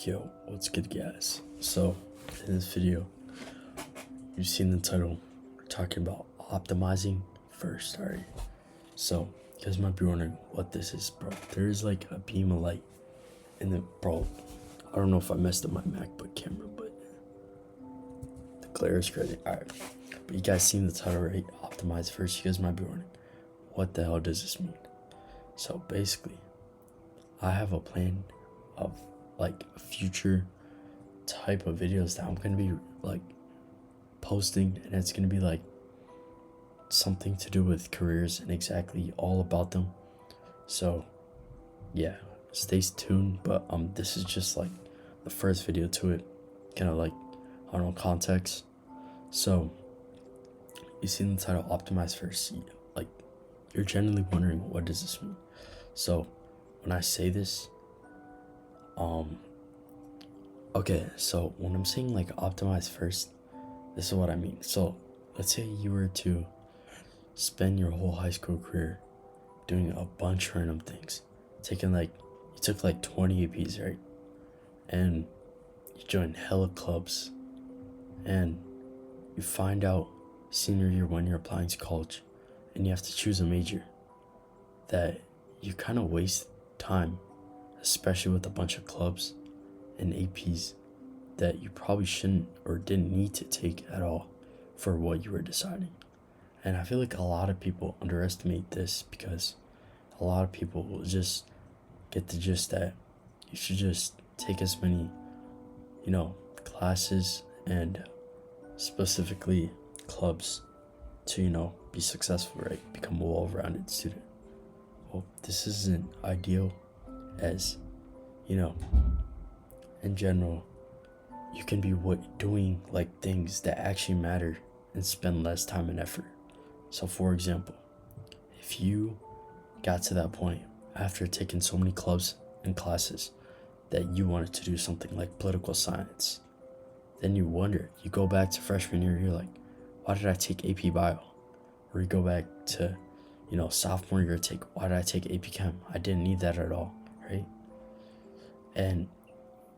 Yo, what's good, guys? So, in this video, you've seen the title. We're talking about optimizing first, alright? So, you guys might be wondering what this is, bro. There is like a beam of light in the, bro. I don't know if I messed up my MacBook camera, but the glare is crazy. Alright, but you guys seen the title, right? Optimize first. You guys might be wondering, what the hell does this mean? So, basically, I have a plan of like a future type of videos that I'm gonna be like posting, and it's gonna be like something to do with careers and exactly all about them. So yeah, stay tuned. But this is just like the first video to it, kind of like, I don't know, context. So you see the title optimize first, like you're generally wondering what does this mean. So when I say this, okay, so when I'm saying like optimize first, this is what I mean. So let's say you were to spend your whole high school career doing a bunch of random things, you took like 20 APs, right? And you joined hella clubs, and you find out senior year when you're applying to college and you have to choose a major, that you kind of waste time, especially with a bunch of clubs and APs that you probably shouldn't or didn't need to take at all for what you were deciding. And I feel like a lot of people underestimate this, because a lot of people will just get the gist that you should just take as many, classes and specifically clubs to, be successful, right? Become a well-rounded student. Well, this isn't ideal, as, in general, you can be doing like things that actually matter and spend less time and effort. So for example, if you got to that point after taking so many clubs and classes that you wanted to do something like political science, then you go back to freshman year, you're like, why did I take AP Bio? Or you go back to, sophomore year, why did I take AP Chem? I didn't need that at all, right? And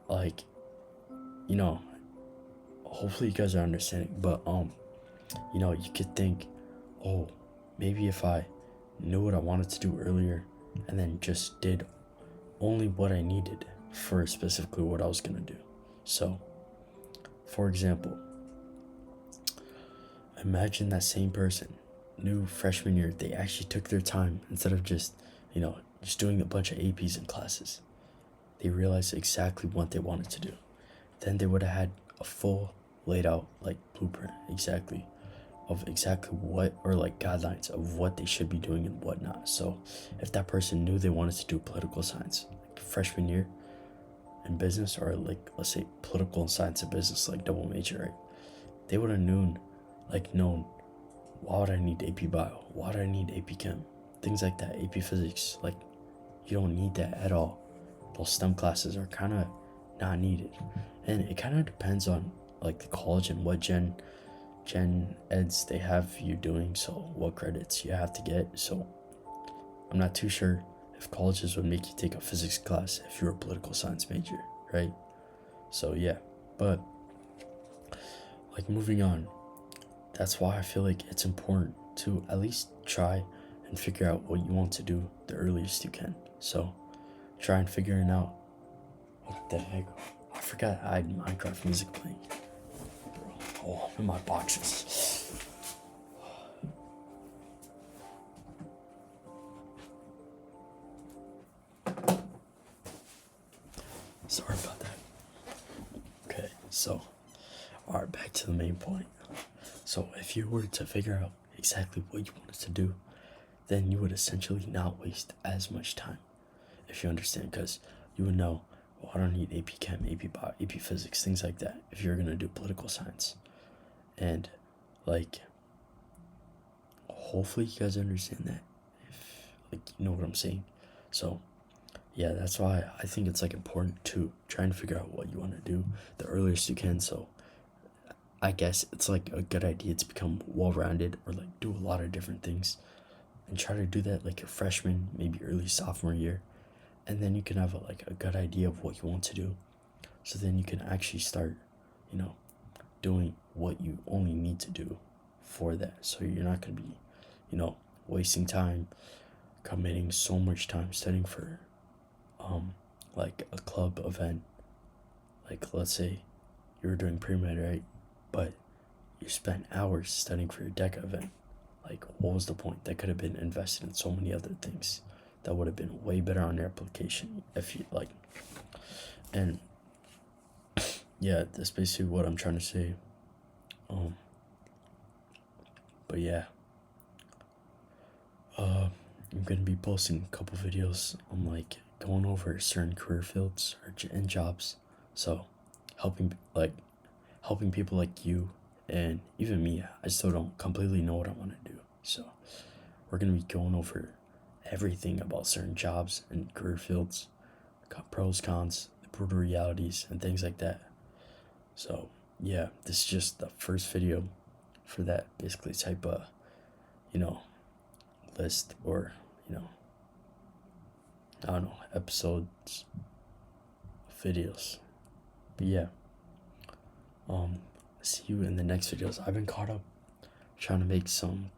like, hopefully you guys are understanding, but you could think, oh, maybe if I knew what I wanted to do earlier and then just did only what I needed for specifically what I was gonna do. So for example, imagine that same person knew freshman year they actually took their time, instead of just doing a bunch of APs and classes. They realized exactly what they wanted to do. Then they would have had a full laid out like blueprint of exactly what, or like guidelines of what they should be doing and whatnot. So if that person knew they wanted to do political science like freshman year in business, or like let's say political and science and business, like double major, right? They would have known why would I need AP Bio? Why do I need AP Chem? Things like that, AP Physics, like you don't need that at all. Those STEM classes are kind of not needed. And it kind of depends on like the college and what gen eds they have you doing, so what credits you have to get. So I'm not too sure if colleges would make you take a physics class if you're a political science major, right? So yeah, but like moving on, that's why I feel like it's important to at least try and figure out what you want to do the earliest you can. So try and figuring out, what the heck, I forgot I had Minecraft music playing. Oh, I'm in my boxes. Sorry about that. Okay, so, alright, back to the main point. So if you were to figure out exactly what you wanted to do, then you would essentially not waste as much time, if you understand, because you would know, well, I don't need AP Chem, AP Bio, AP Physics, things like that, if you're gonna do political science. And like, hopefully you guys understand that, if like you know what I'm saying. So yeah, that's why I think it's like important to try and figure out what you want to do the earliest you can. So I guess it's like a good idea to become well-rounded, or like do a lot of different things, and try to do that like your freshman, maybe early sophomore year, and then you can have a good idea of what you want to do so then you can actually start, you know, doing what you only need to do for that. So you're not going to be, wasting time, committing so much time studying for like a club event. Like, let's say you were doing pre-med, right? But you spent hours studying for your DECA event. Like, what was the point? That could have been invested in so many other things that would have been way better on your application if you like. And yeah, that's basically what I'm trying to say. But yeah, I'm gonna be posting a couple videos on like going over certain career fields and jobs. So helping people like you and even me. I still don't completely know what I want to do. So we're gonna be going over everything about certain jobs and career fields, pros, cons, the brutal realities, and things like that. So yeah, this is just the first video for that basically type of, you know, list or, I don't know, episodes, videos. But yeah, see you in the next videos. I've been caught up trying to make some,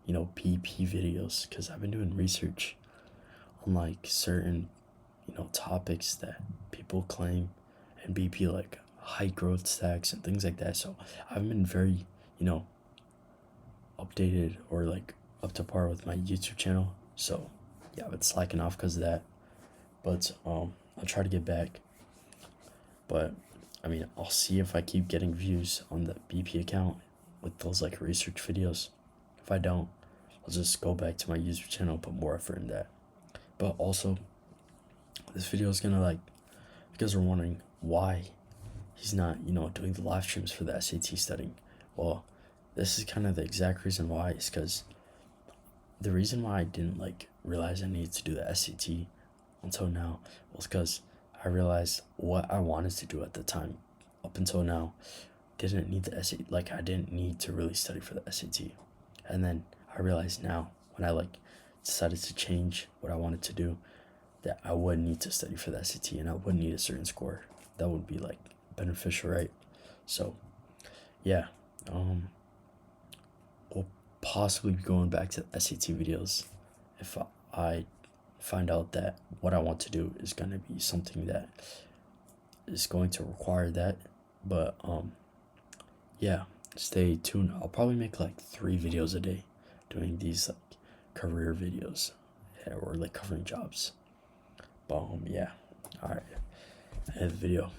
BP videos because I've been doing research on like certain, topics that people claim and BP, like high growth stacks and things like that. So I've been very, updated or like up to par with my YouTube channel. So yeah, I've been slacking off because of that. But I'll try to get back. But I mean, I'll see if I keep getting views on the BP account with those like research videos. If I don't, I'll just go back to my YouTube channel, put more effort in that. But also, this video is gonna like, because we're wondering why he's not, doing the live streams for the SAT studying. Well, this is kind of the exact reason why. Is because the reason why I didn't like realize I needed to do the SAT until now was because I realized what I wanted to do at the time. Up until now, didn't need the SAT. Like, I didn't need to really study for the SAT. And then I realized now when I like decided to change what I wanted to do, that I would need to study for the SAT and I would need a certain score. That would be like beneficial, right? So yeah, we'll possibly be going back to SAT videos if I find out that what I want to do is going to be something that is going to require that. But yeah, stay tuned. I'll probably make like 3 videos a day doing these like career videos, or like covering jobs. But yeah, all right, I have a video.